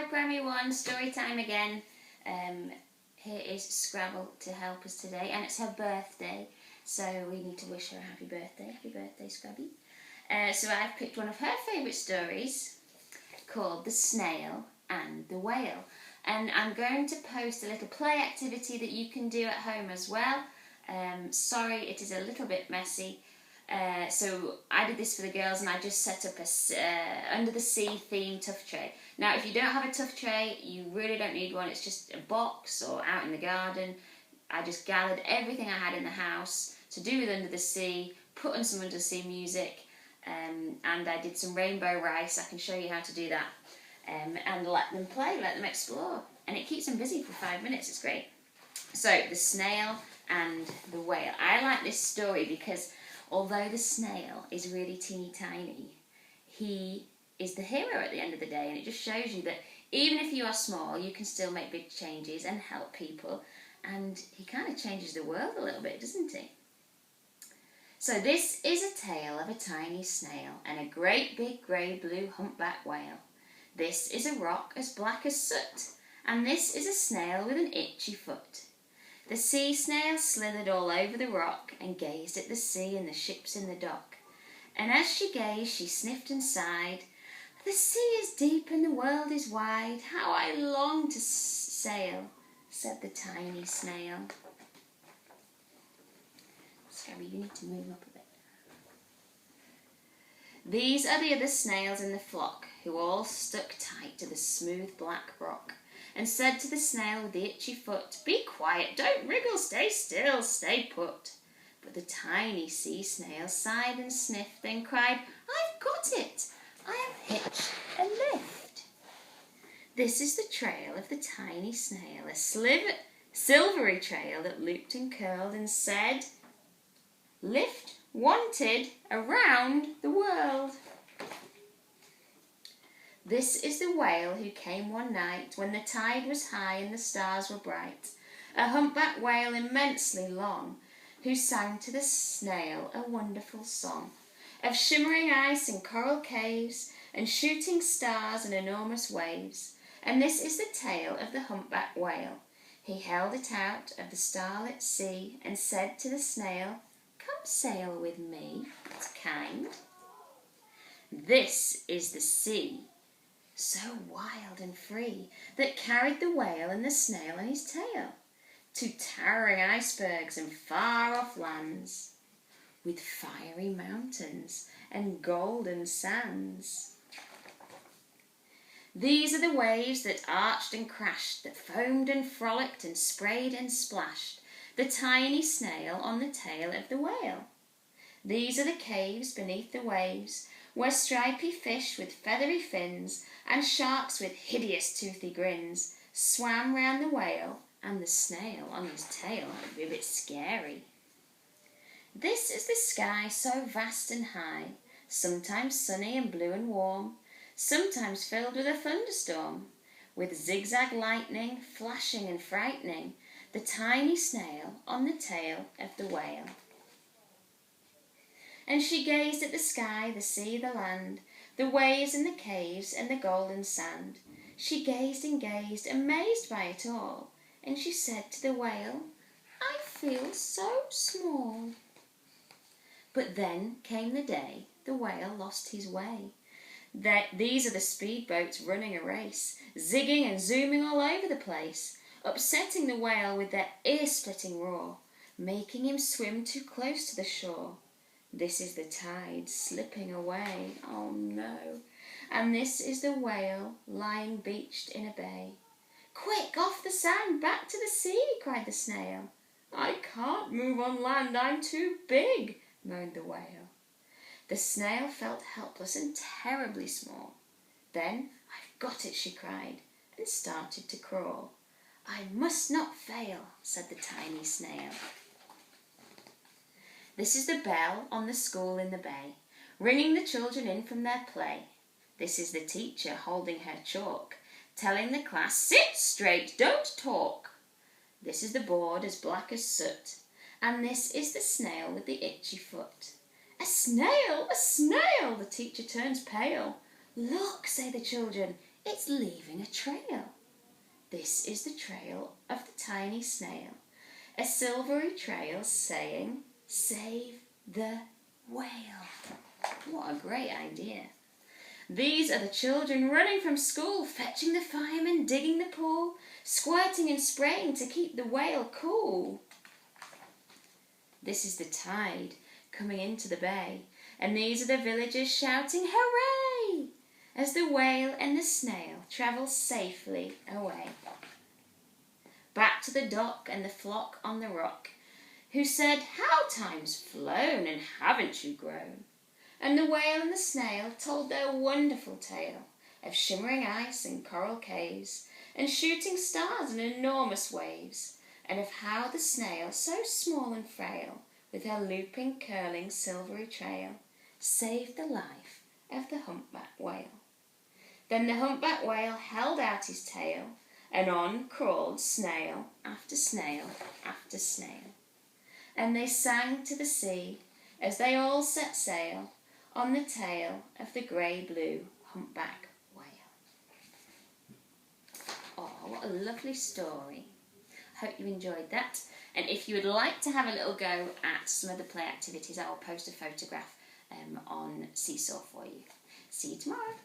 Hi Primary 1, story time again. Here is Scrabble to help us today, and it's her birthday, so we need to wish her a happy birthday. Happy birthday, Scrabby. So I've picked one of her favourite stories called The Snail and the Whale. And I'm going to post a little play activity that you can do at home as well. Sorry, it is a little bit messy. So I did this for the girls, and I just set up a under the sea theme tuff tray. Now, if you don't have a tuff tray, you really don't need one. It's just a box or out in the garden. I just gathered everything I had in the house to do with under the sea, put on some under the sea music, and I did some rainbow rice. I can show you how to do that, and let them play, let them explore. And it keeps them busy for 5 minutes. It's great. So, The Snail and the Whale. I like this story because although the snail is really teeny tiny, he is the hero at the end of the day, and it just shows you that even if you are small, you can still make big changes and help people, and he kind of changes the world a little bit, doesn't he? So this is a tale of a tiny snail and a great big grey blue humpback whale. This is a rock as black as soot, and this is a snail with an itchy foot. The sea snail slithered all over the rock and gazed at the sea and the ships in the dock. And as she gazed, she sniffed and sighed, "The sea is deep and the world is wide. How I long to sail," said the tiny snail. Scabby, you need to move up a bit. These are the other snails in the flock, who all stuck tight to the smooth black rock, and said to the snail with the itchy foot, "Be quiet, don't wriggle, stay still, stay put." But the tiny sea snail sighed and sniffed, then cried, "I've got it, I am hitched a lift." This is the trail of the tiny snail, a silvery trail that looped and curled and said, "Lift wanted around the world." This is the whale who came one night when the tide was high and the stars were bright, a humpback whale immensely long, who sang to the snail a wonderful song of shimmering ice and coral caves and shooting stars and enormous waves. And this is the tale of the humpback whale. He held it out of the starlit sea and said to the snail, "Come sail with me, it's kind." This is the sea, so wild and free, that carried the whale and the snail on his tail to towering icebergs and far-off lands, with fiery mountains and golden sands. These are the waves that arched and crashed, that foamed and frolicked and sprayed and splashed the tiny snail on the tail of the whale. These are the caves beneath the waves, where stripy fish with feathery fins and sharks with hideous toothy grins swam round the whale, and the snail on his tail would be a bit scary. This is the sky so vast and high, sometimes sunny and blue and warm, sometimes filled with a thunderstorm, with zigzag lightning flashing and frightening the tiny snail on the tail of the whale. And she gazed at the sky, the sea, the land, the waves and the caves and the golden sand. She gazed and gazed, amazed by it all, and she said to the whale, "I feel so small." But then came the day the whale lost his way. These are the speedboats running a race, zigging and zooming all over the place, upsetting the whale with their ear-splitting roar, making him swim too close to the shore. This is the tide slipping away, oh no, and this is the whale lying beached in a bay. "Quick, off the sand, back to the sea," cried the snail. "I can't move on land, I'm too big," moaned the whale. The snail felt helpless and terribly small. Then, "I've got it," she cried, and started to crawl. "I must not fail," said the tiny snail. This is the bell on the school in the bay, ringing the children in from their play. This is the teacher holding her chalk, telling the class, "Sit straight, don't talk." This is the board as black as soot, and this is the snail with the itchy foot. "A snail, a snail!" The teacher turns pale. "Look," say the children, It's leaving a trail. This is the trail of the tiny snail. A silvery trail saying, "Save the whale." What a great idea. These are the children running from school, fetching the firemen, digging the pool, squirting and spraying to keep the whale cool. This is the tide coming into the bay, and these are the villagers shouting, "Hooray!" as the whale and the snail travel safely away. Back to the dock and the flock on the rock, who said, "How time's flown, and haven't you grown?" And the whale and the snail told their wonderful tale of shimmering ice and coral caves, and shooting stars and enormous waves, and of how the snail, so small and frail, with her looping, curling, silvery trail, saved the life of the humpback whale. Then the humpback whale held out his tail, and on crawled snail after snail after snail. And they sang to the sea as they all set sail on the tail of the grey-blue humpback whale. Oh, what a lovely story. Hope you enjoyed that. And if you would like to have a little go at some of the play activities, I will post a photograph on Seesaw for you. See you tomorrow.